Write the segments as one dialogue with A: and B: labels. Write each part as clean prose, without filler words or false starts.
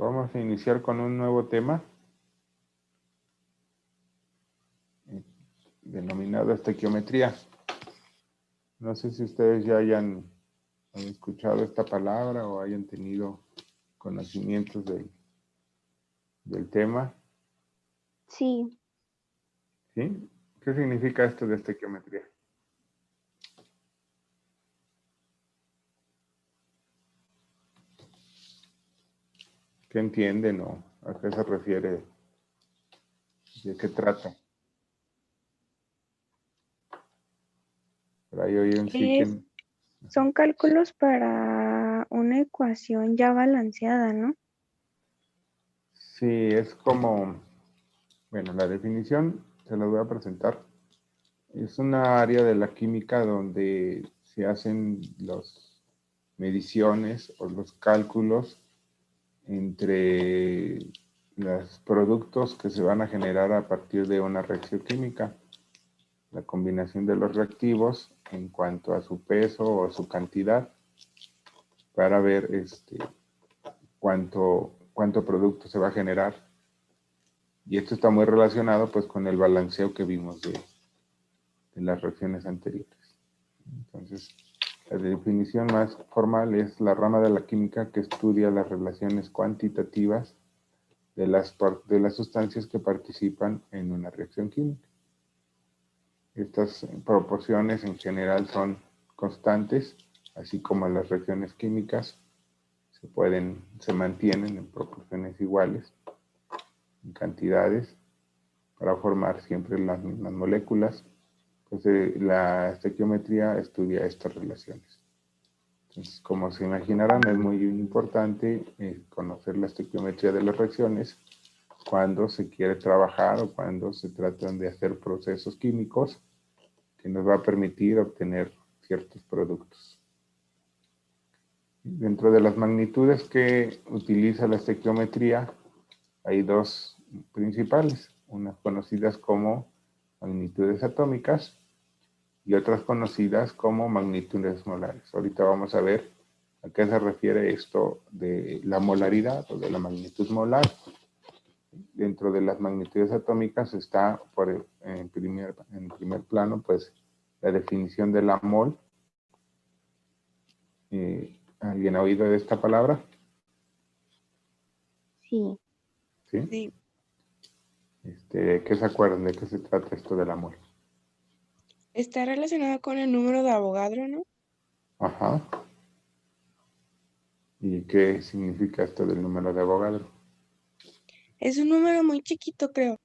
A: Vamos a iniciar con un nuevo tema denominado estequiometría. No sé si ustedes ya hayan escuchado esta palabra o hayan tenido conocimientos del tema.
B: Sí.
A: ¿Sí? ¿Qué significa esto de estequiometría? ¿Qué entienden o a qué se refiere? ¿De qué trata? Por ahí oyen sí que...
B: Son cálculos para una ecuación ya balanceada, ¿no?
A: Sí, es como... Bueno, la definición se la voy a presentar. Es una área de la química donde se hacen las mediciones o los cálculos entre los productos que se van a generar a partir de una reacción química. La combinación de los reactivos en cuanto a su peso o su cantidad para ver cuánto producto se va a generar. Y esto está muy relacionado pues con el balanceo que vimos de las reacciones anteriores. Entonces, la definición más formal es la rama de la química que estudia las relaciones cuantitativas de las sustancias que participan en una reacción química. Estas proporciones en general son constantes, así como las reacciones químicas se mantienen en proporciones iguales, en cantidades, para formar siempre las mismas moléculas. Entonces, la estequiometría estudia estas relaciones. Entonces, como se imaginarán, es muy importante conocer la estequiometría de las reacciones cuando se quiere trabajar o cuando se tratan de hacer procesos químicos que nos va a permitir obtener ciertos productos. Dentro de las magnitudes que utiliza la estequiometría, hay dos principales, unas conocidas como magnitudes atómicas y otras conocidas como magnitudes molares. Ahorita vamos a ver a qué se refiere esto de la molaridad o de la magnitud molar. Dentro de las magnitudes atómicas está en primer plano pues la definición de la mol. ¿Alguien ha oído de esta palabra?
B: Sí.
A: ¿Sí?
C: Sí.
A: ¿Qué se acuerdan de qué se trata esto de la mol?
C: Está relacionado con el número de Avogadro, ¿no?
A: Ajá. ¿Y qué significa esto del número de Avogadro?
C: Es un número muy chiquito, creo.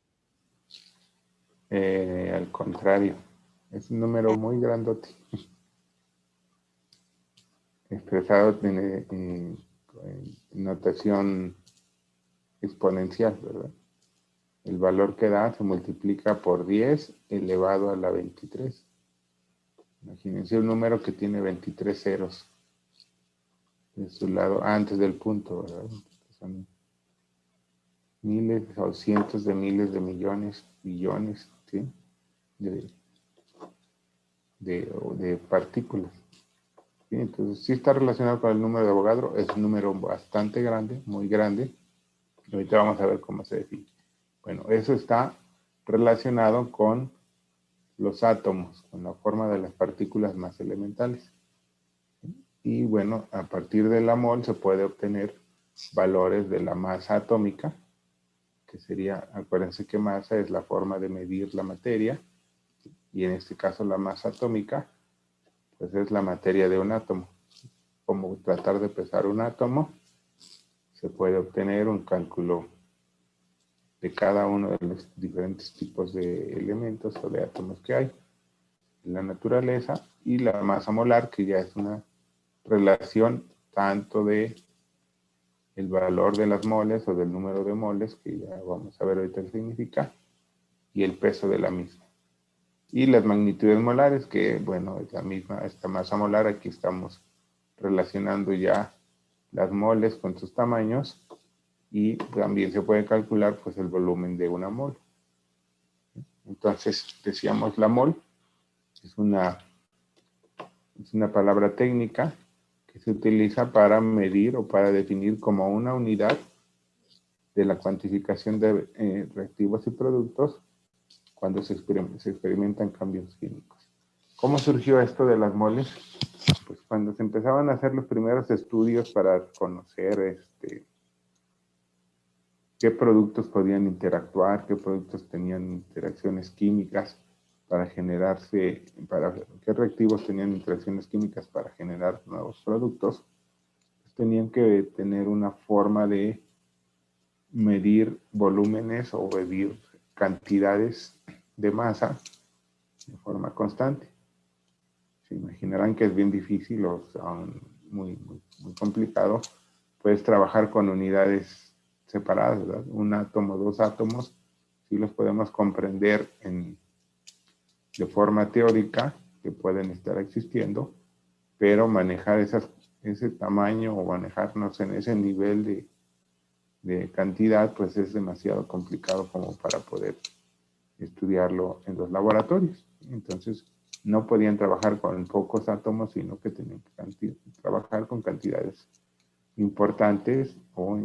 A: Al contrario, es un número muy grandote. Expresado en notación exponencial, ¿verdad? El valor que da se multiplica por 10 elevado a la 23. Imagínense un número que tiene 23 ceros de su lado antes del punto, ¿verdad? Son miles o cientos de miles de millones, billones, ¿sí? de partículas. ¿Sí? Entonces, sí está relacionado con el número de Avogadro, es un número bastante grande, muy grande. Ahorita vamos a ver cómo se define. Bueno, eso está relacionado con los átomos, con la forma de las partículas más elementales. Y bueno, a partir de la mol se puede obtener valores de la masa atómica, que sería, acuérdense que masa es la forma de medir la materia, y en este caso la masa atómica, pues es la materia de un átomo. Como tratar de pesar un átomo, se puede obtener un cálculo de cada uno de los diferentes tipos de elementos o de átomos que hay en la naturaleza, y la masa molar, que ya es una relación tanto de el valor de las moles o del número de moles, que ya vamos a ver ahorita qué significa, y el peso de la misma. Y las magnitudes molares, que bueno, es la misma, esta masa molar, aquí estamos relacionando ya las moles con sus tamaños, y también se puede calcular pues el volumen de una mol. Entonces, decíamos la mol es una palabra técnica que se utiliza para medir o para definir como una unidad de la cuantificación de reactivos y productos cuando se experimentan cambios químicos. ¿Cómo surgió esto de las moles? Pues cuando se empezaban a hacer los primeros estudios para conocer qué productos podían interactuar, qué productos tenían interacciones químicas para generarse, qué reactivos tenían interacciones químicas para generar nuevos productos, pues tenían que tener una forma de medir volúmenes o medir cantidades de masa de forma constante. Se imaginarán que es bien difícil o muy complicado. Puedes trabajar con unidades separadas, ¿verdad? Un átomo, dos átomos, sí los podemos comprender de forma teórica, que pueden estar existiendo, pero manejar ese tamaño o manejarnos en ese nivel de cantidad, pues es demasiado complicado como para poder estudiarlo en los laboratorios. Entonces, no podían trabajar con pocos átomos, sino que tenían que trabajar con cantidades importantes o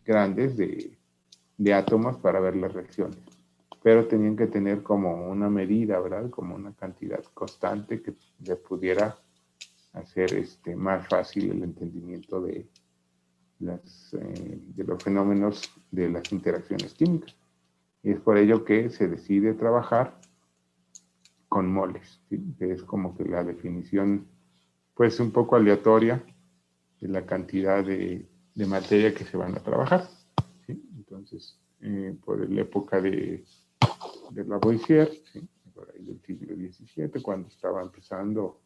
A: grandes de átomos para ver las reacciones. Pero tenían que tener como una medida, ¿verdad? Como una cantidad constante que les pudiera hacer más fácil el entendimiento de los fenómenos de las interacciones químicas. Y es por ello que se decide trabajar con moles, ¿sí? Que es como que la definición, pues un poco aleatoria de la cantidad de materia que se van a trabajar, ¿sí? Entonces, por la época de Lavoisier, ¿sí? Por ahí del siglo XVII, cuando estaba empezando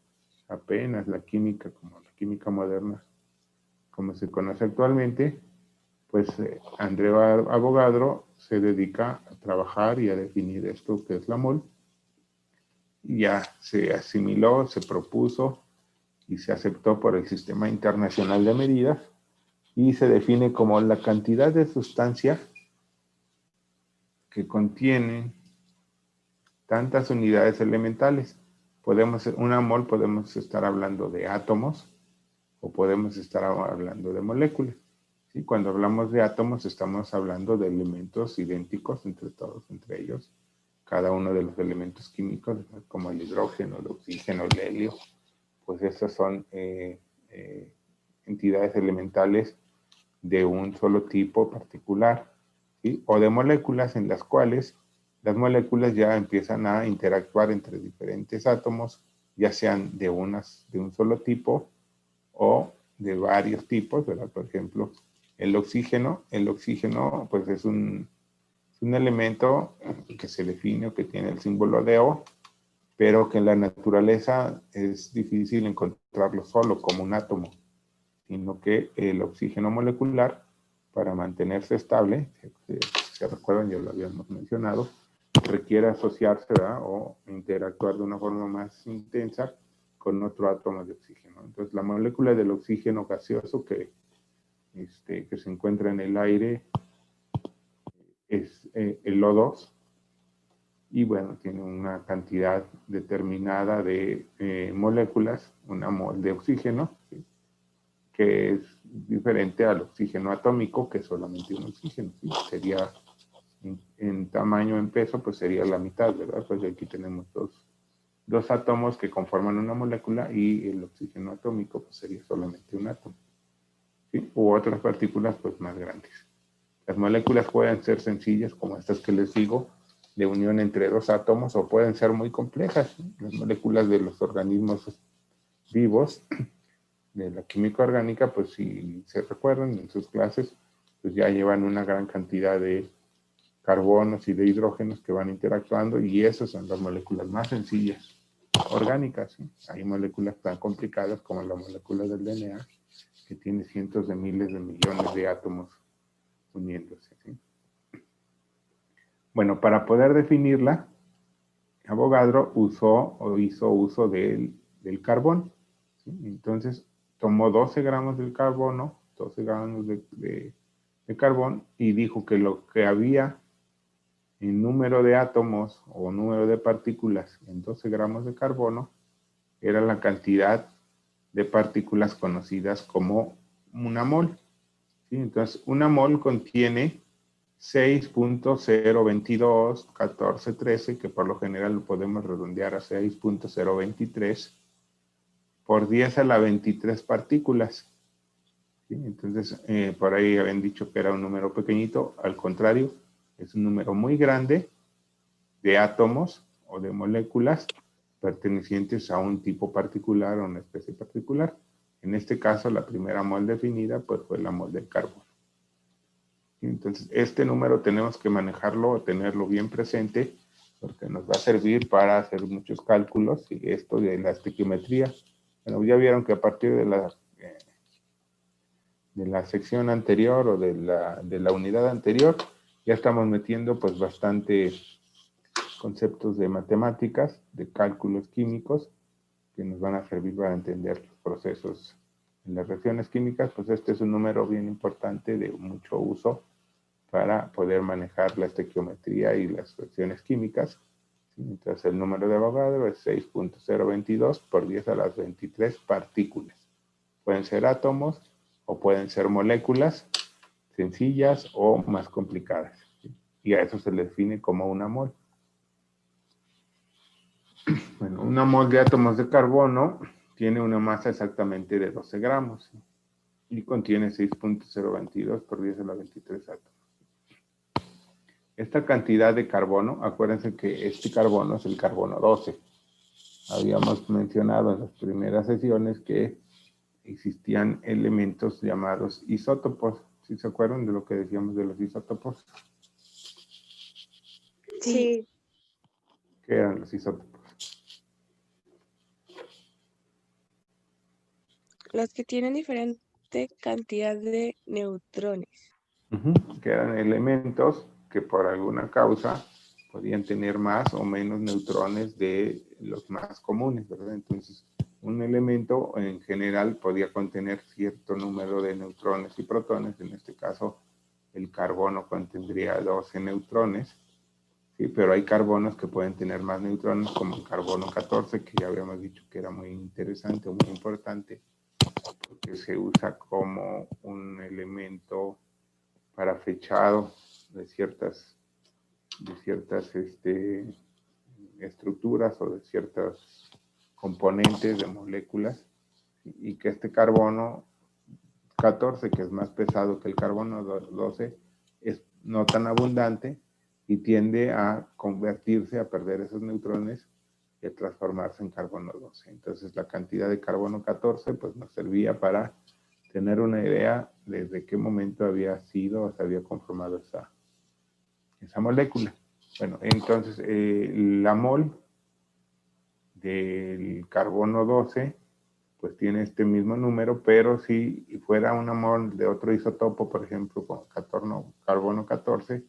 A: apenas la química, como la química moderna, como se conoce actualmente, pues André Avogadro se dedica a trabajar y a definir esto que es la mol. Y ya se asimiló, se propuso y se aceptó por el Sistema Internacional de Medidas y se define como la cantidad de sustancia que contiene tantas unidades elementales. Una mol podemos estar hablando de átomos o podemos estar hablando de moléculas. ¿Sí? Cuando hablamos de átomos estamos hablando de elementos idénticos entre todos, entre ellos. Cada uno de los elementos químicos, como el hidrógeno, el oxígeno, el helio, pues esas son entidades elementales de un solo tipo particular, ¿sí? O de moléculas en las cuales las moléculas ya empiezan a interactuar entre diferentes átomos, ya sean de un solo tipo o de varios tipos, ¿verdad? Por ejemplo, el oxígeno pues es un elemento que se define o que tiene el símbolo de O, pero que en la naturaleza es difícil encontrarlo solo como un átomo, sino que el oxígeno molecular, para mantenerse estable, se recuerdan, ya lo habíamos mencionado, requiere asociarse, ¿verdad? O interactuar de una forma más intensa con otro átomo de oxígeno. Entonces, la molécula del oxígeno gaseoso que se encuentra en el aire es el O2, y bueno, tiene una cantidad determinada de moléculas, una mol de oxígeno, ¿sí? Que es diferente al oxígeno atómico, que es solamente un oxígeno, ¿sí? Sería en tamaño, en peso, pues sería la mitad, ¿verdad? Pues aquí tenemos dos átomos que conforman una molécula y el oxígeno atómico pues sería solamente un átomo, ¿sí? U otras partículas pues más grandes. Las moléculas pueden ser sencillas, como estas que les digo, de unión entre dos átomos, o pueden ser muy complejas. Las moléculas de los organismos vivos, de la química orgánica, pues si se recuerdan en sus clases, pues ya llevan una gran cantidad de carbonos y de hidrógenos que van interactuando, y esas son las moléculas más sencillas orgánicas, ¿sí? Hay moléculas tan complicadas como la molécula del DNA, que tiene cientos de miles de millones de átomos uniéndose, ¿sí? Bueno, para poder definirla, Avogadro hizo uso del carbón, ¿sí? Entonces, tomó 12 gramos del carbono, 12 gramos de carbón, y dijo que lo que había en número de átomos o número de partículas en 12 gramos de carbono era la cantidad de partículas conocidas como una mol, ¿sí? Entonces, una mol contiene 6.022, 14, 13, que por lo general lo podemos redondear a 6.023 por 10 a la 23 partículas. ¿Sí? Entonces, por ahí habían dicho que era un número pequeñito. Al contrario, es un número muy grande de átomos o de moléculas pertenecientes a un tipo particular o una especie particular. En este caso, la primera mol definida pues, fue la mol del carbono. Entonces, este número tenemos que manejarlo o tenerlo bien presente porque nos va a servir para hacer muchos cálculos y esto de la estequiometría. Bueno, ya vieron que a partir de la sección anterior o de la unidad anterior, ya estamos metiendo pues bastante conceptos de matemáticas, de cálculos químicos, que nos van a servir para entender los procesos en las reacciones químicas. Pues este es un número bien importante de mucho uso para poder manejar la estequiometría y las reacciones químicas. Entonces el número de Avogadro es 6.022 por 10 a las 23 partículas. Pueden ser átomos o pueden ser moléculas sencillas o más complicadas. Y a eso se le define como una mol. Bueno, una mol de átomos de carbono tiene una masa exactamente de 12 gramos y contiene 6.022 por 10 a la 23 átomos. Esta cantidad de carbono, acuérdense que este carbono es el carbono 12. Habíamos mencionado en las primeras sesiones que existían elementos llamados isótopos. ¿Sí se acuerdan de lo que decíamos de los isótopos?
B: Sí.
A: ¿Qué eran los isótopos?
C: Los que tienen diferente cantidad de neutrones.
A: Que eran elementos que por alguna causa podían tener más o menos neutrones de los más comunes, ¿verdad? Entonces, un elemento en general podía contener cierto número de neutrones y protones. En este caso, el carbono contendría 12 neutrones, ¿sí? Pero hay carbonos que pueden tener más neutrones, como el carbono 14, que ya habíamos dicho que era muy interesante o muy importante, porque se usa como un elemento para fechado de ciertas estructuras o de ciertos componentes de moléculas, y que este carbono 14, que es más pesado que el carbono 12, es no tan abundante y tiende a convertirse, a perder esos neutrones y a transformarse en carbono 12. Entonces la cantidad de carbono 14 pues nos servía para tener una idea desde qué momento había sido o se había conformado esa molécula. Bueno, entonces la mol del carbono 12 pues tiene este mismo número, pero si fuera una mol de otro isotopo, por ejemplo, con carbono 14,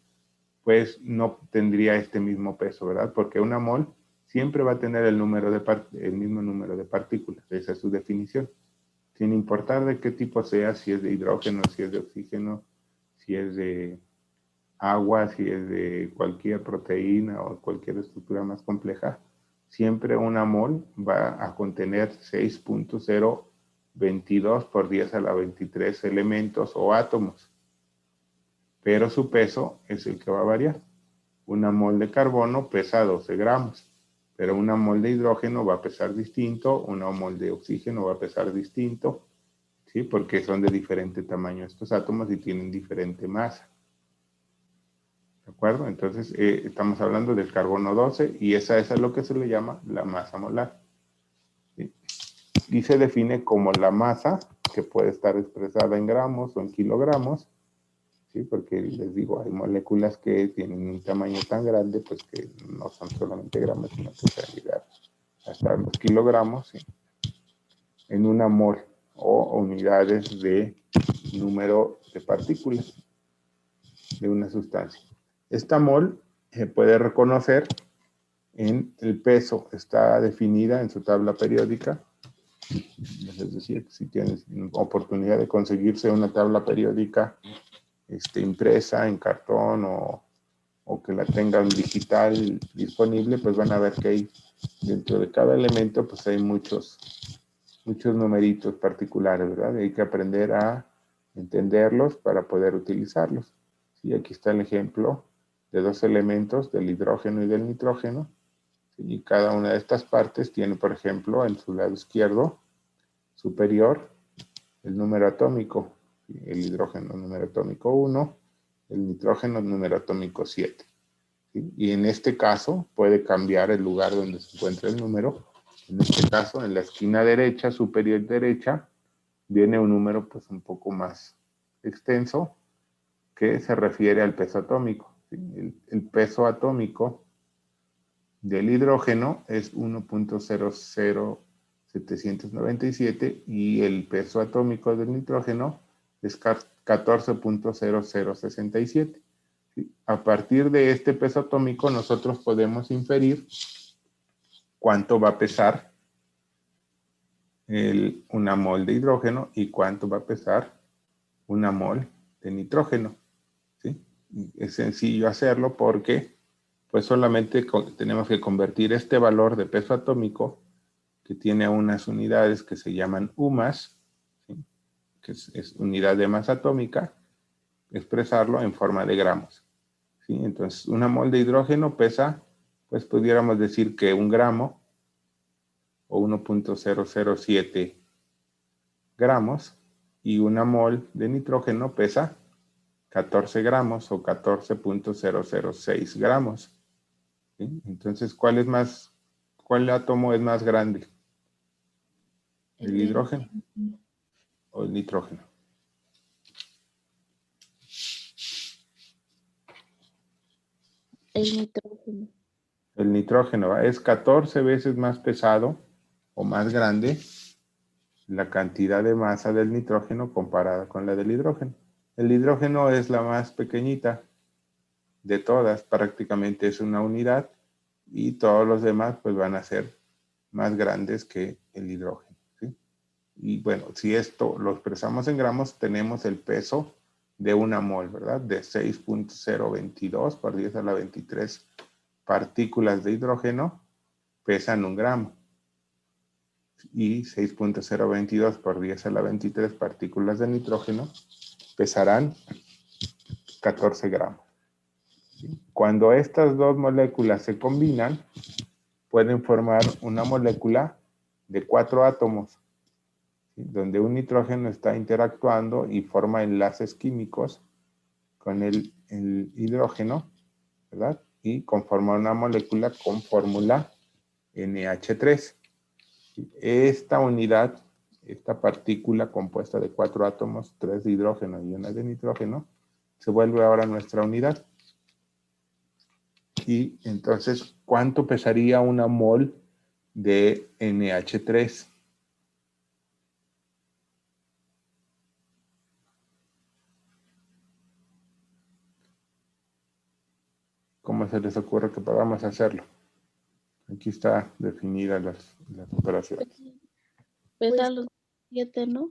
A: pues no tendría este mismo peso, ¿verdad? Porque una mol siempre va a tener el mismo número de partículas. Esa es su definición. Sin importar de qué tipo sea, si es de hidrógeno, si es de oxígeno, si es de agua, si es de cualquier proteína o cualquier estructura más compleja, siempre una mol va a contener 6.022 por 10 a la 23 elementos o átomos. Pero su peso es el que va a variar. Una mol de carbono pesa 12 gramos, pero una mol de hidrógeno va a pesar distinto, una mol de oxígeno va a pesar distinto, ¿sí? Porque son de diferente tamaño estos átomos y tienen diferente masa. ¿De acuerdo? Entonces, estamos hablando del carbono 12 y esa es lo que se le llama la masa molar. ¿Sí? Y se define como la masa, que puede estar expresada en gramos o en kilogramos, ¿sí? Porque les digo, hay moléculas que tienen un tamaño tan grande, pues que no son solamente gramos, sino que pueden llegar hasta los kilogramos, ¿sí? En una mol o unidades de número de partículas de una sustancia. Esta mol se puede reconocer en el peso, está definida en su tabla periódica. Es decir, si tienes oportunidad de conseguirse una tabla periódica impresa en cartón o que la tengan digital disponible, pues van a ver que hay dentro de cada elemento, pues hay muchos numeritos particulares, ¿verdad? Hay que aprender a entenderlos para poder utilizarlos. ¿Sí? Aquí está el ejemplo de dos elementos, del hidrógeno y del nitrógeno. ¿Sí? Y cada una de estas partes tiene, por ejemplo, en su lado izquierdo superior, el número atómico. ¿Sí? El hidrógeno número atómico 1, el nitrógeno número atómico 7. ¿Sí? Y en este caso puede cambiar el lugar donde se encuentra el número. En este caso, en la esquina derecha, superior derecha, viene un número pues un poco más extenso que se refiere al peso atómico. ¿Sí? El peso atómico del hidrógeno es 1.00797 y el peso atómico del nitrógeno es 14.0067. ¿Sí? A partir de este peso atómico nosotros podemos inferir cuánto va a pesar una mol de hidrógeno y cuánto va a pesar una mol de nitrógeno. ¿Sí? Es sencillo hacerlo porque pues solamente tenemos que convertir este valor de peso atómico que tiene unas unidades que se llaman UMAS, ¿sí? Que es unidad de masa atómica, expresarlo en forma de gramos. ¿Sí? Entonces, una mol de hidrógeno pesa, pues pudiéramos decir que 1 gramo o 1.007 gramos, y una mol de nitrógeno pesa 14 gramos o 14.006 gramos. ¿Sí? Entonces, ¿cuál átomo es más grande? ¿El hidrógeno o el nitrógeno?
D: El nitrógeno.
A: El nitrógeno es 14 veces más pesado o más grande la cantidad de masa del nitrógeno comparada con la del hidrógeno. El hidrógeno es la más pequeñita de todas, prácticamente es una unidad, y todos los demás pues van a ser más grandes que el hidrógeno. ¿Sí? Y bueno, si esto lo expresamos en gramos, tenemos el peso de una mol, ¿verdad? De 6.022 por 10 a la 23 partículas de hidrógeno pesan 1 gramo. Y 6.022 por 10 a la 23 partículas de nitrógeno pesarán 14 gramos. ¿Sí? Cuando estas dos moléculas se combinan, pueden formar una molécula de 4 átomos, ¿sí? Donde un nitrógeno está interactuando y forma enlaces químicos con el hidrógeno, ¿verdad? Y conforma una molécula con fórmula NH3. Esta unidad, esta partícula compuesta de 4 átomos, 3 de hidrógeno y 1 de nitrógeno, se vuelve ahora nuestra unidad. Y entonces, ¿cuánto pesaría una mol de NH3? ¿Cómo se les ocurre que podamos hacerlo? Aquí está definida las operaciones.
D: Pesa los 7, ¿no?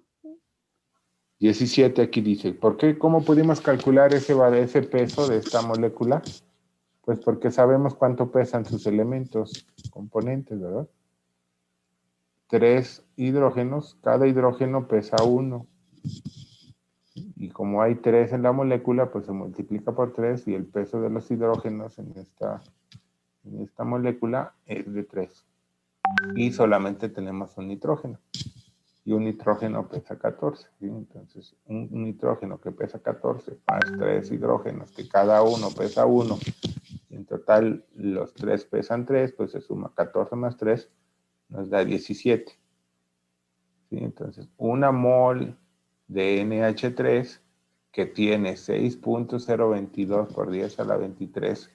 A: 17 aquí dice, ¿por qué? ¿Cómo pudimos calcular ese peso de esta molécula? Pues porque sabemos cuánto pesan sus elementos, componentes, ¿verdad? 3 hidrógenos, cada hidrógeno pesa 1. Y como hay 3 en la molécula, pues se multiplica por 3 y el peso de los hidrógenos en esta molécula es de 3. Y solamente tenemos un nitrógeno. Y un nitrógeno pesa 14. ¿Sí? Entonces, un nitrógeno que pesa 14 más 3 hidrógenos, que cada uno pesa 1, y en total los 3 pesan 3, pues se suma 14 más 3, nos da 17. ¿Sí? Entonces, una mol de NH3 que tiene 6.022 por 10 a la 23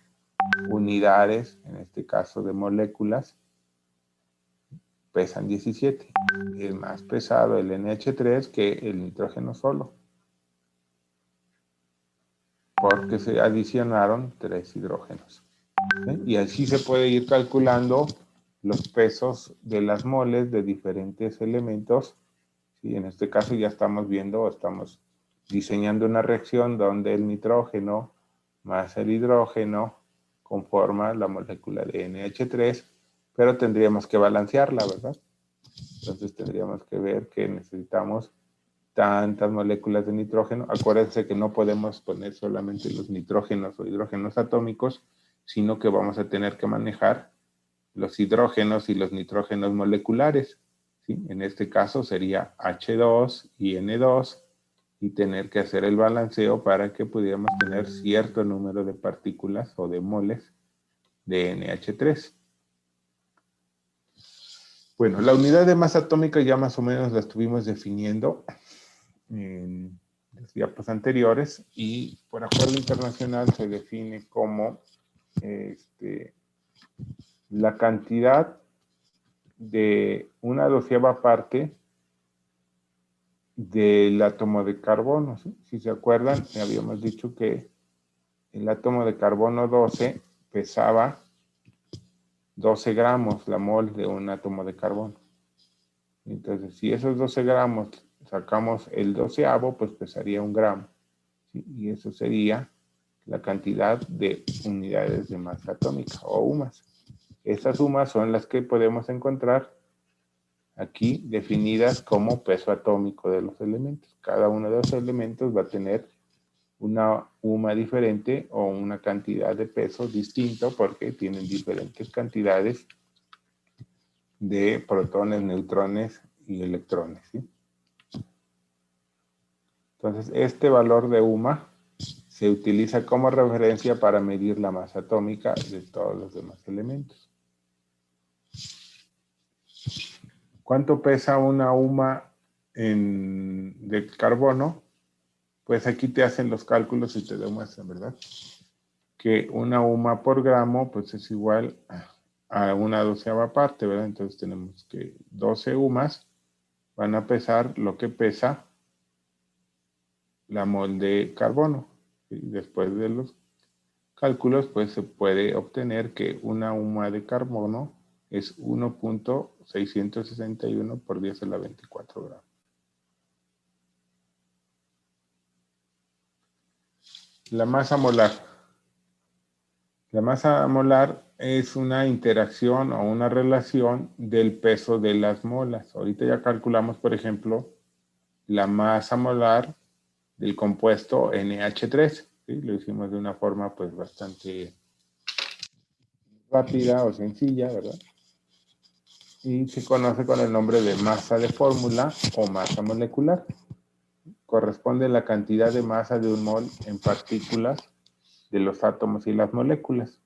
A: unidades, en este caso de moléculas, pesan 17. Es más pesado el NH3 que el nitrógeno solo, porque se adicionaron 3 hidrógenos. ¿Sí? Y así se puede ir calculando los pesos de las moles de diferentes elementos. ¿Sí? En este caso ya estamos viendo, estamos diseñando una reacción donde el nitrógeno más el hidrógeno conforma la molécula de NH3, pero tendríamos que balancearla, ¿verdad? Entonces tendríamos que ver que necesitamos tantas moléculas de nitrógeno. Acuérdense que no podemos poner solamente los nitrógenos o hidrógenos atómicos, sino que vamos a tener que manejar los hidrógenos y los nitrógenos moleculares, ¿sí? En este caso sería H2 y N2, y tener que hacer el balanceo para que pudiéramos tener cierto número de partículas o de moles de NH3. Bueno, la unidad de masa atómica ya más o menos la estuvimos definiendo en las diapos anteriores, y por acuerdo internacional se define como la cantidad de 1/12 parte del átomo de carbono, ¿sí? Si se acuerdan, habíamos dicho que el átomo de carbono 12 pesaba 12 gramos, la mol de un átomo de carbono. Entonces, si esos 12 gramos sacamos el 12avo, pues pesaría 1 gramo, ¿sí? Y eso sería la cantidad de unidades de masa atómica, o UMAS. Estas UMAS son las que podemos encontrar aquí definidas como peso atómico de los elementos. Cada uno de los elementos va a tener una UMA diferente o una cantidad de peso distinto porque tienen diferentes cantidades de protones, neutrones y electrones, ¿sí? Entonces, este valor de UMA se utiliza como referencia para medir la masa atómica de todos los demás elementos. ¿Cuánto pesa una UMA de carbono? Pues aquí te hacen los cálculos y te demuestran, ¿verdad? Que una UMA por gramo, pues es igual a 1/12 parte, ¿verdad? Entonces tenemos que 12 UMAs van a pesar lo que pesa la mol de carbono. Y después de los cálculos, pues se puede obtener que una UMA de carbono es 1.661 por 10 a la 24 gramos. La masa molar. La masa molar es una interacción o una relación del peso de las molas. Ahorita ya calculamos, por ejemplo, la masa molar del compuesto NH3. ¿Sí? Lo hicimos de una forma pues bastante rápida o sencilla, ¿verdad? Y se conoce con el nombre de masa de fórmula o masa molecular. Corresponde a la cantidad de masa de un mol en partículas de los átomos y las moléculas.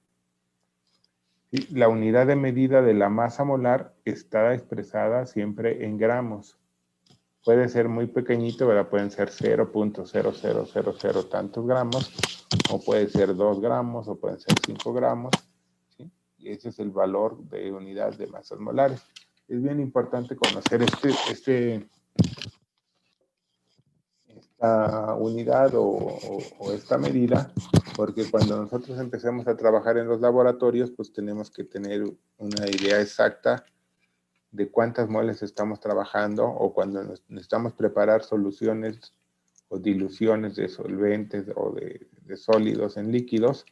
A: ¿Sí? La unidad de medida de la masa molar está expresada siempre en gramos. Puede ser muy pequeñito, ¿verdad? Pueden ser 0.0000 tantos gramos, o puede ser 2 gramos, o pueden ser 5 gramos, ¿sí? Y ese es el valor de unidad de masas molares. Es bien importante conocer esta unidad o esta medida, porque cuando nosotros empecemos a trabajar en los laboratorios, pues tenemos que tener una idea exacta de cuántas moles estamos trabajando, o cuando necesitamos preparar soluciones o diluciones de solventes o de sólidos en líquidos,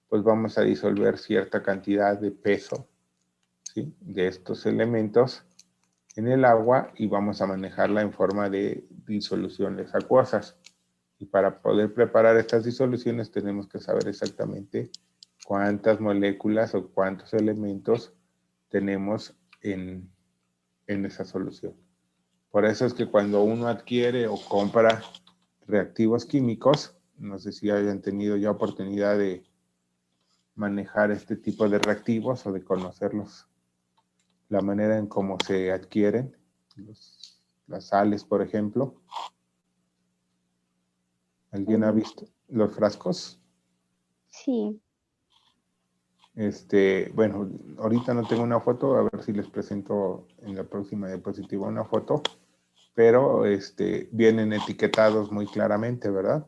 A: pues vamos a disolver cierta cantidad de peso, ¿sí? De estos elementos en el agua, y vamos a manejarla en forma de disoluciones acuosas. Y para poder preparar estas disoluciones tenemos que saber exactamente cuántas moléculas o cuántos elementos tenemos en esa solución. Por eso es que cuando uno adquiere o compra reactivos químicos, no sé si hayan tenido ya oportunidad de manejar este tipo de reactivos o de conocerlos, la manera en cómo se adquieren, las sales, por ejemplo. ¿Alguien ha visto los frascos?
B: Sí.
A: Bueno, ahorita no tengo una foto, a ver si les presento en la próxima diapositiva una foto, pero vienen etiquetados muy claramente, ¿verdad?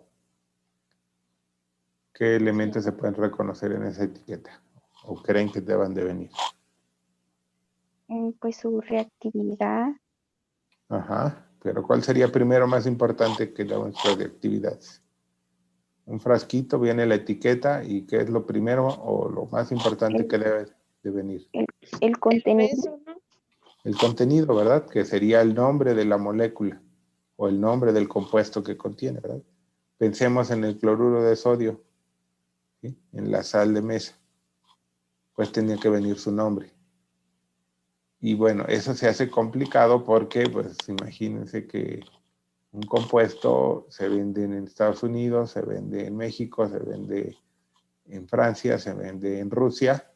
A: ¿Qué elementos se pueden reconocer en esa etiqueta? ¿O creen que deban de venir?
B: Pues su reactividad.
A: Ajá, pero ¿cuál sería primero más importante que nuestras reactividades? Un frasquito, viene la etiqueta, y ¿qué es lo primero o lo más importante que debe de venir?
B: El contenido.
C: peso, ¿no?
A: El contenido, ¿verdad? Que sería el nombre de la molécula. o el nombre del compuesto que contiene, ¿verdad? Pensemos en el cloruro de sodio, ¿sí? En la sal de mesa, pues tenía que venir su nombre. Y bueno, eso se hace complicado porque, pues imagínense que un compuesto se vende en Estados Unidos, se vende en México, se vende en Francia, se vende en Rusia,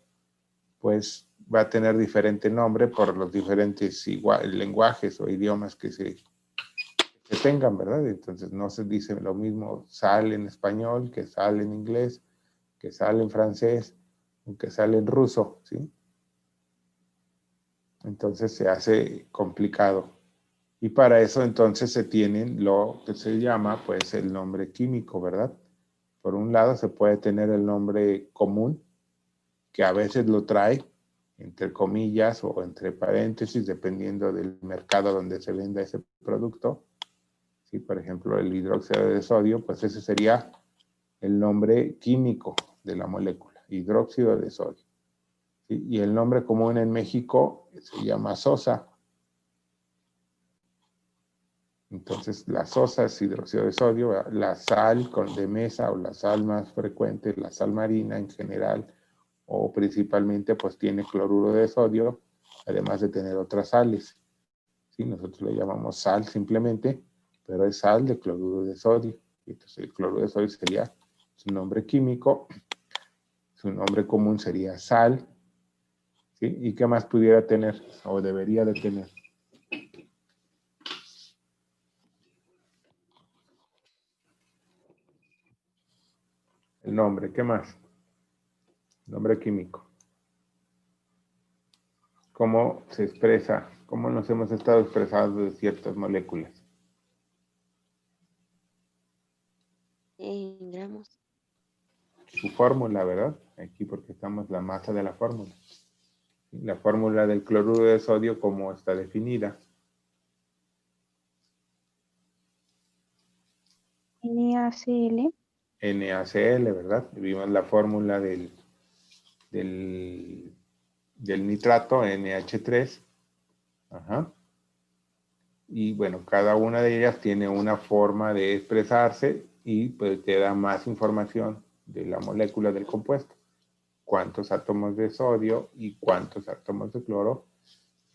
A: pues va a tener diferente nombre por los diferentes lenguajes o idiomas que se tengan, ¿verdad? Entonces no se dice lo mismo sal en español que sal en inglés, que sal en francés, o que sal en ruso, ¿sí? Entonces se hace complicado. Y para eso entonces se tienen lo que se llama pues el nombre químico, ¿verdad? Por un lado se puede tener el nombre común, que a veces lo trae entre comillas o entre paréntesis, dependiendo del mercado donde se venda ese producto. Sí, por ejemplo, el hidróxido de sodio, pues ese sería el nombre químico de la molécula, hidróxido de sodio. ¿Sí? Y el nombre común en México se llama sosa. Entonces, la sosa es hidróxido de sodio, ¿verdad? La sal de mesa o la sal más frecuente, la sal marina en general, o principalmente, pues tiene cloruro de sodio, además de tener otras sales. ¿Sí? Nosotros le llamamos sal simplemente, pero es sal de cloruro de sodio. Entonces, el cloruro de sodio sería su nombre químico, su nombre común sería sal, ¿sí? ¿Y qué más pudiera tener o debería de tener? El nombre, ¿qué más? Nombre químico. ¿Cómo se expresa? ¿Cómo nos hemos estado expresando de ciertas moléculas?
C: En gramos.
A: Su fórmula, ¿verdad? Aquí porque estamos la masa de la fórmula. La fórmula del cloruro de sodio, ¿cómo está definida?
B: NaCl.
A: NaCl, ¿verdad? Vimos la fórmula del nitrato, NH3. Ajá. Y bueno, cada una de ellas tiene una forma de expresarse y pues te da más información de la molécula del compuesto. Cuántos átomos de sodio y cuántos átomos de cloro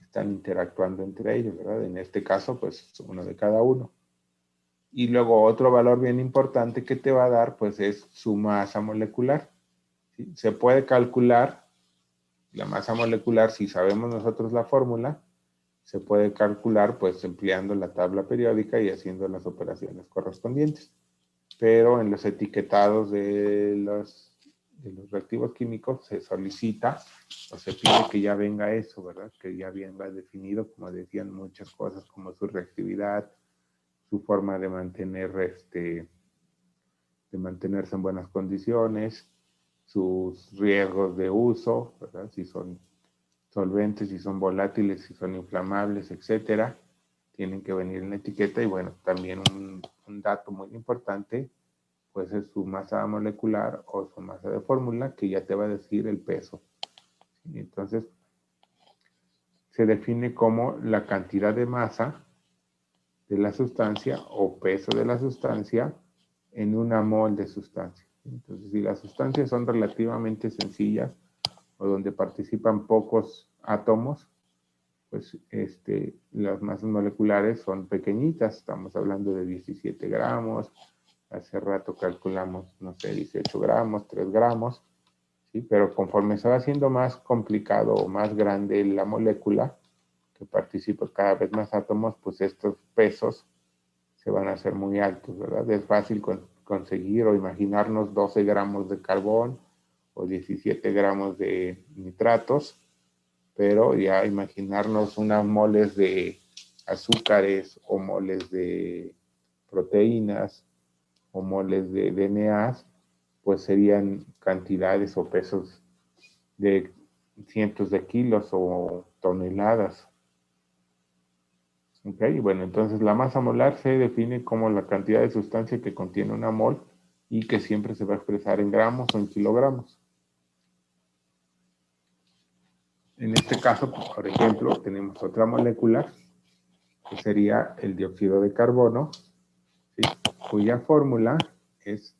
A: están interactuando entre ellos, ¿verdad? En este caso, pues uno de cada uno. Y luego otro valor bien importante que te va a dar, pues es su masa molecular. ¿Sí? Se puede calcular la masa molecular si sabemos nosotros la fórmula, se puede calcular pues empleando la tabla periódica y haciendo las operaciones correspondientes. Pero en los etiquetados de los reactivos químicos se solicita o se pide que ya venga eso, ¿verdad? Que ya venga definido, como decían, muchas cosas como su reactividad, su forma de mantenerse en buenas condiciones, sus riesgos de uso, ¿verdad? Si son solventes, si son volátiles, si son inflamables, etcétera, tienen que venir en la etiqueta. Y bueno, también un dato muy importante, pues es su masa molecular o su masa de fórmula, que ya te va a decir el peso. Y entonces, se define como la cantidad de masa de la sustancia o peso de la sustancia en una mol de sustancia. Entonces, si las sustancias son relativamente sencillas o donde participan pocos átomos, pues las masas moleculares son pequeñitas, estamos hablando de 17 gramos, hace rato calculamos, no sé, 18 gramos, 3 gramos, ¿sí? Pero conforme se va haciendo más complicado o más grande la molécula, que participa cada vez más átomos, pues estos pesos se van a hacer muy altos, ¿verdad? Es fácil conseguir o imaginarnos 12 gramos de carbón o 17 gramos de nitratos, pero ya imaginarnos unas moles de azúcares o moles de proteínas o moles de DNA, pues serían cantidades o pesos de cientos de kilos o toneladas. ¿Ok? Y bueno, entonces la masa molar se define como la cantidad de sustancia que contiene una mol y que siempre se va a expresar en gramos o en kilogramos. En este caso, por ejemplo, tenemos otra molécula que sería el dióxido de carbono, ¿sí? Cuya fórmula es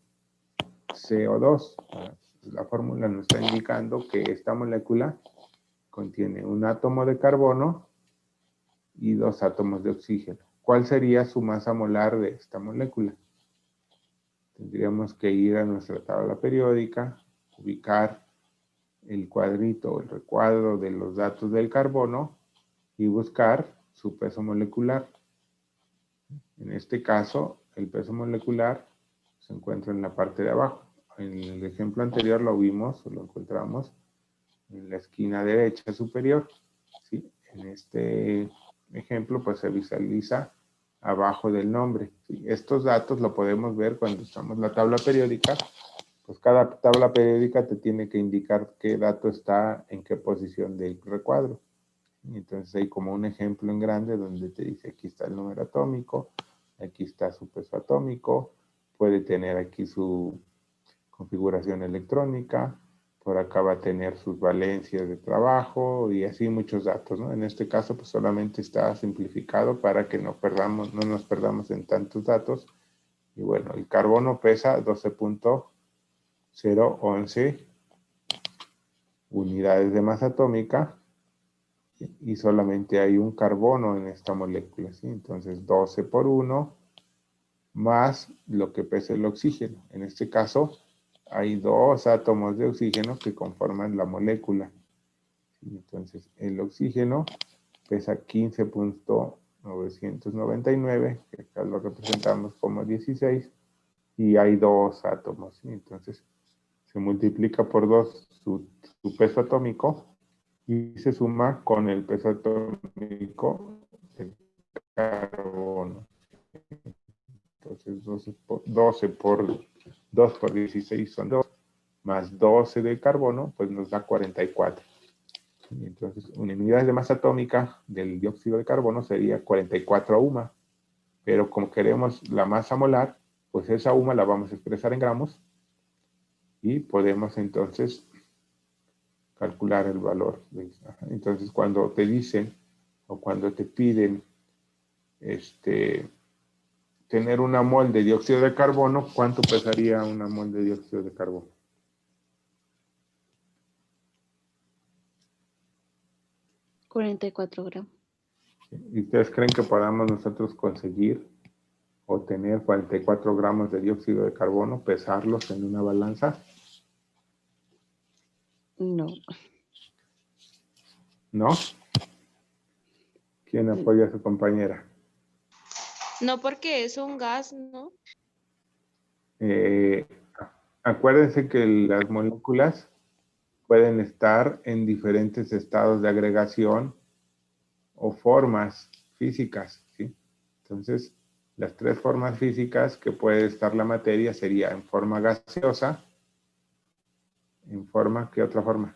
A: CO2. La fórmula nos está indicando que esta molécula contiene un átomo de carbono y 2 átomos de oxígeno. ¿Cuál sería su masa molar de esta molécula? Tendríamos que ir a nuestra tabla periódica, ubicar el cuadrito o el recuadro de los datos del carbono y buscar su peso molecular. En este caso, el peso molecular se encuentra en la parte de abajo. En el ejemplo anterior lo vimos o lo encontramos en la esquina derecha superior, ¿sí? En este ejemplo, pues se visualiza abajo del nombre, ¿sí? Estos datos lo podemos ver cuando usamos la tabla periódica. Pues cada tabla periódica te tiene que indicar qué dato está en qué posición del recuadro. Entonces hay como un ejemplo en grande donde te dice aquí está el número atómico, aquí está su peso atómico, puede tener aquí su configuración electrónica, por acá va a tener sus valencias de trabajo y así muchos datos, ¿no? En este caso pues solamente está simplificado para que no nos perdamos en tantos datos. Y bueno, el carbono pesa 12.011 unidades de masa atómica y solamente hay un carbono en esta molécula, ¿sí? Entonces 12 por 1 más lo que pesa el oxígeno. En este caso hay 2 átomos de oxígeno que conforman la molécula. Entonces el oxígeno pesa 15.999, que acá lo representamos como 16, y hay 2 átomos, ¿sí? Entonces se multiplica por 2 su peso atómico y se suma con el peso atómico del carbono. Entonces 12 por 2 por 16 son 2, más 12 de carbono, pues nos da 44. Entonces, una unidad de masa atómica del dióxido de carbono sería 44 UMA. Pero como queremos la masa molar, pues esa UMA la vamos a expresar en gramos y podemos entonces calcular el valor. Entonces, cuando te dicen o cuando te piden tener una mol de dióxido de carbono, ¿cuánto pesaría una mol de dióxido de carbono?
D: 44 gramos.
A: ¿Y ustedes creen que podamos nosotros conseguir o tener 44 gramos de dióxido de carbono, pesarlos en una balanza?
D: No.
A: ¿No? ¿Quién apoya a su compañera?
C: No, porque es un gas, ¿no?
A: Eh, Acuérdense que las moléculas pueden estar en diferentes estados de agregación o formas físicas, ¿sí? Entonces, las 3 formas físicas que puede estar la materia sería en forma gaseosa, en forma, ¿qué otra forma?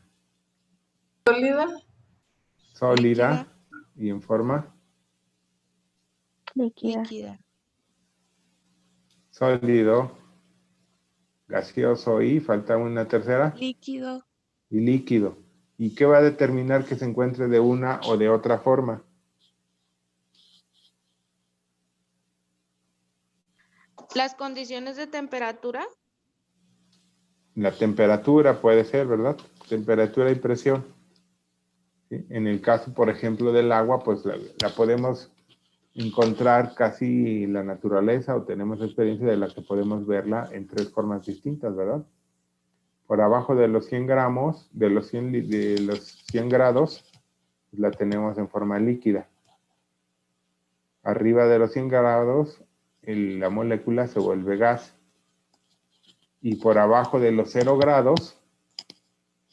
A: Sólida
C: Líquida.
A: y en forma
B: Líquida.
C: Líquida.
A: sólido, gaseoso y falta una tercera,
C: Líquido.
A: y líquido. ¿Y qué va a determinar que se encuentre de una o de otra forma?
C: Las condiciones de temperatura.
A: La temperatura puede ser, ¿verdad? Temperatura y presión. ¿Sí? En el caso, por ejemplo, del agua, pues la podemos encontrar casi la naturaleza o tenemos experiencia de la que podemos verla en 3 formas distintas, ¿verdad? Por abajo de los 100 gramos, de los 100 grados, la tenemos en forma líquida. Arriba de los 100 grados, la molécula se vuelve gas. Y por abajo de los 0 grados,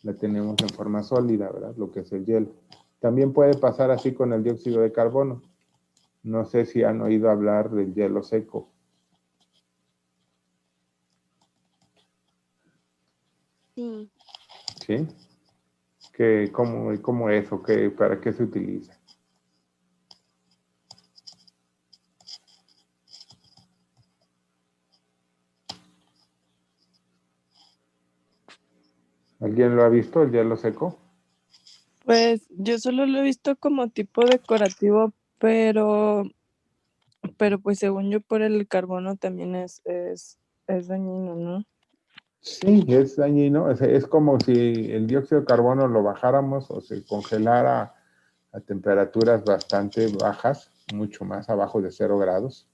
A: la tenemos en forma sólida, ¿verdad? Lo que es el hielo. También puede pasar así con el dióxido de carbono. No sé si han oído hablar del hielo seco.
C: Sí.
A: ¿Sí? ¿Cómo es o para qué se utiliza? ¿Alguien lo ha visto, el hielo seco?
E: Pues yo solo lo he visto como tipo decorativo
C: Pero, pero pues según yo por el carbono también es dañino, ¿no?
A: Sí, es dañino. Es como si el dióxido de carbono lo bajáramos o se congelara a temperaturas bastante bajas, mucho más abajo de 0 grados,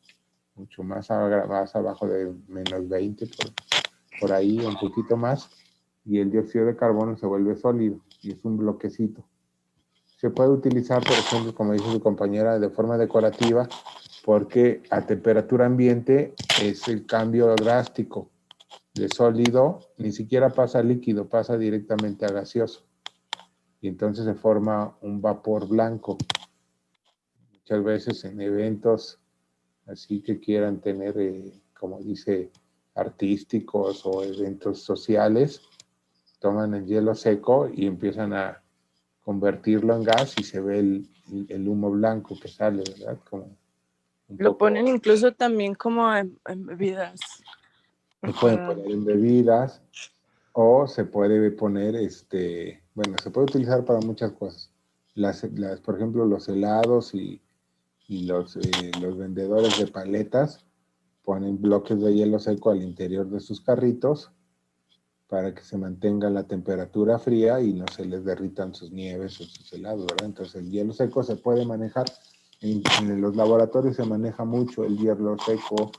A: mucho más abajo de -20 por ahí, un poquito más, y el dióxido de carbono se vuelve sólido y es un bloquecito. Se puede utilizar, por ejemplo, como dice su compañera, de forma decorativa, porque a temperatura ambiente es el cambio drástico de sólido, ni siquiera pasa a líquido, pasa directamente a gaseoso. Y entonces se forma un vapor blanco. Muchas veces en eventos así que quieran tener, como dice, artísticos o eventos sociales, toman el hielo seco y empiezan a convertirlo en gas y se ve el humo blanco que sale, ¿verdad? Como un
C: Lo
A: poco,
C: ponen incluso también como en bebidas.
A: lo pueden
C: Ajá.
A: poner en bebidas o se puede poner, bueno, se puede utilizar para muchas cosas. Por ejemplo, los helados y los vendedores de paletas ponen bloques de hielo seco al interior de sus carritos para que se mantenga la temperatura fría y no se les derritan sus nieves o sus helados, ¿verdad? Entonces el hielo seco se puede manejar. En los laboratorios se maneja mucho el hielo seco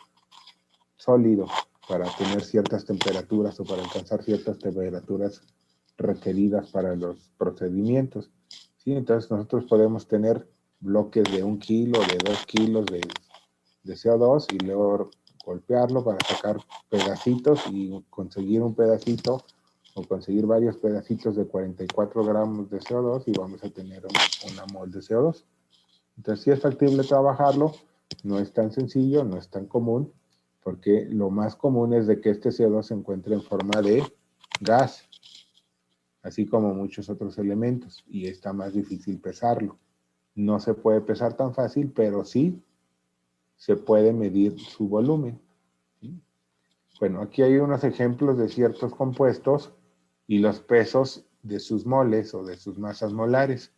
A: sólido para tener ciertas temperaturas o para alcanzar ciertas temperaturas requeridas para los procedimientos. ¿Sí? Entonces nosotros podemos tener bloques de 1 kilo, de 2 kilos de CO2 y luego golpearlo para sacar pedacitos y conseguir un pedacito o conseguir varios pedacitos de 44 gramos de CO2 y vamos a tener una mol de CO2. Entonces sí es factible trabajarlo, no es tan sencillo, no es tan común, porque lo más común es de que este CO2 se encuentre en forma de gas, así como muchos otros elementos, y está más difícil pesarlo. No se puede pesar tan fácil, pero sí se puede medir su volumen. ¿Sí? Bueno, aquí hay unos ejemplos de ciertos compuestos y los pesos de sus moles o de sus masas molares.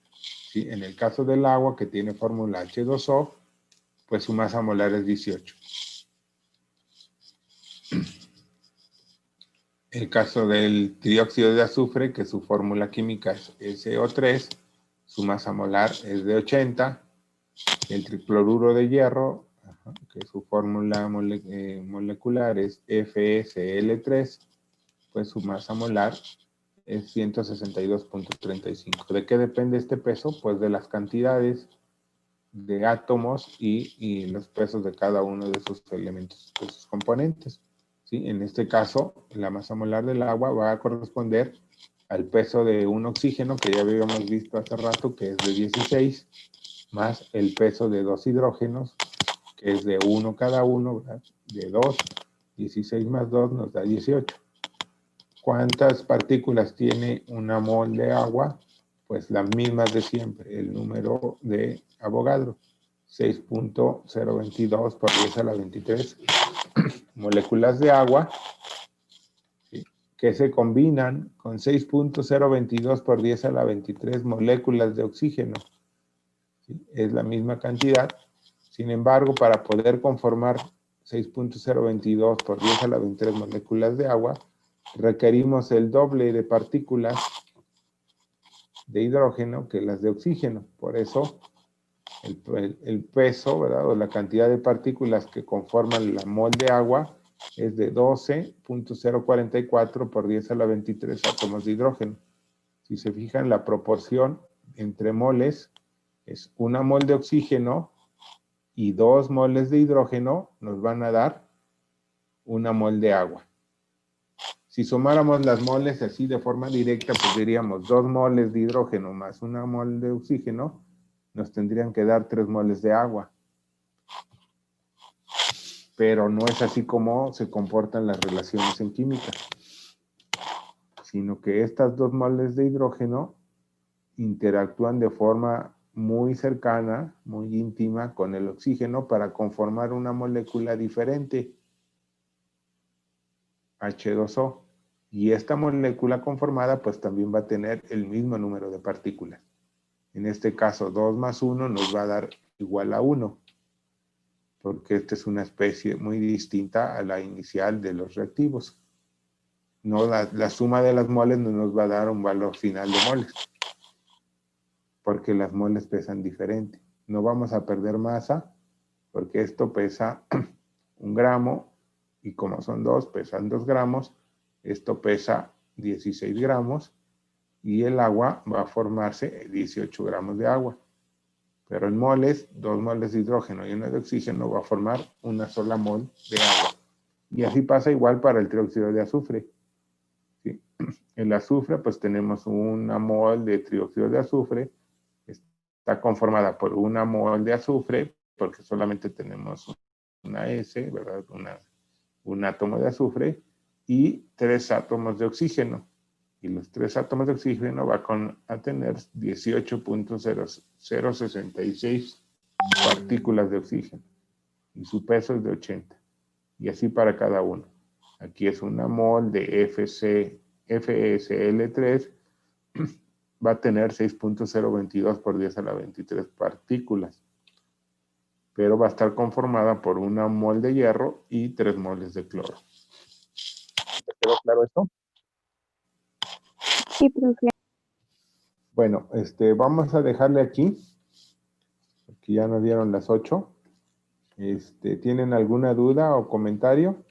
A: ¿Sí? En el caso del agua, que tiene fórmula H2O, pues su masa molar es 18. El caso del dióxido de azufre, que su fórmula química es SO3, su masa molar es de 80. El tricloruro de hierro, que su fórmula molecular es FeCl3, pues su masa molar es 162.35. ¿De qué depende este peso? Pues de las cantidades de átomos y los pesos de cada uno de sus elementos, de sus componentes. ¿Sí? En este caso, la masa molar del agua va a corresponder al peso de un oxígeno que ya habíamos visto hace rato, que es de 16, más el peso de 2 hidrógenos, que es de 1 cada uno, ¿verdad? De 2, 16 más 2 nos da 18. ¿Cuántas partículas tiene una mol de agua? Pues las mismas de siempre, el número de Avogadro, 6.022 por 10 a la 23 moléculas de agua, ¿sí? Que se combinan con 6.022 por 10 a la 23 moléculas de oxígeno. ¿Sí? Es la misma cantidad. Sin embargo, para poder conformar 6.022 por 10 a la 23 moléculas de agua, requerimos el doble de partículas de hidrógeno que las de oxígeno. Por eso, el peso, ¿verdad? O la cantidad de partículas que conforman la mol de agua es de 12.044 por 10 a la 23 átomos de hidrógeno. Si se fijan, la proporción entre moles es 1 mol de oxígeno y 2 moles de hidrógeno nos van a dar 1 mol de agua. Si sumáramos las moles así de forma directa, pues diríamos 2 moles de hidrógeno más 1 mol de oxígeno, nos tendrían que dar 3 moles de agua. Pero no es así como se comportan las relaciones en química, sino que estas 2 moles de hidrógeno interactúan de forma muy cercana, muy íntima con el oxígeno para conformar una molécula diferente, H2O. Y esta molécula conformada pues también va a tener el mismo número de partículas. En este caso 2 más 1 nos va a dar igual a 1, porque esta es una especie muy distinta a la inicial de los reactivos. No, la suma de las moles no nos va a dar un valor final de moles, porque las moles pesan diferente. No vamos a perder masa, porque esto pesa 1 gramo, y como son 2, pesan 2 gramos, esto pesa 16 gramos, y el agua va a formarse 18 gramos de agua. Pero en moles, 2 moles de hidrógeno y 1 de oxígeno va a formar una sola mol de agua. Y así pasa igual para el trióxido de azufre. ¿Sí? El azufre, pues tenemos una mol de trióxido de azufre, está conformada por 1 mol de azufre, porque solamente tenemos una S, ¿verdad? Un átomo de azufre, y 3 átomos de oxígeno. Y los 3 átomos de oxígeno van a tener 18.0066 partículas de oxígeno. Y su peso es de 80. Y así para cada uno. Aquí es una mol de FeSL3, va a tener 6.022 por 10 a la 23 partículas. Pero va a estar conformada por 1 mol de hierro y 3 moles de cloro. ¿Te quedó claro esto?
B: Sí, profe.
A: Bueno, vamos a dejarle aquí, porque ya nos dieron las 8. ¿Tienen alguna duda o comentario?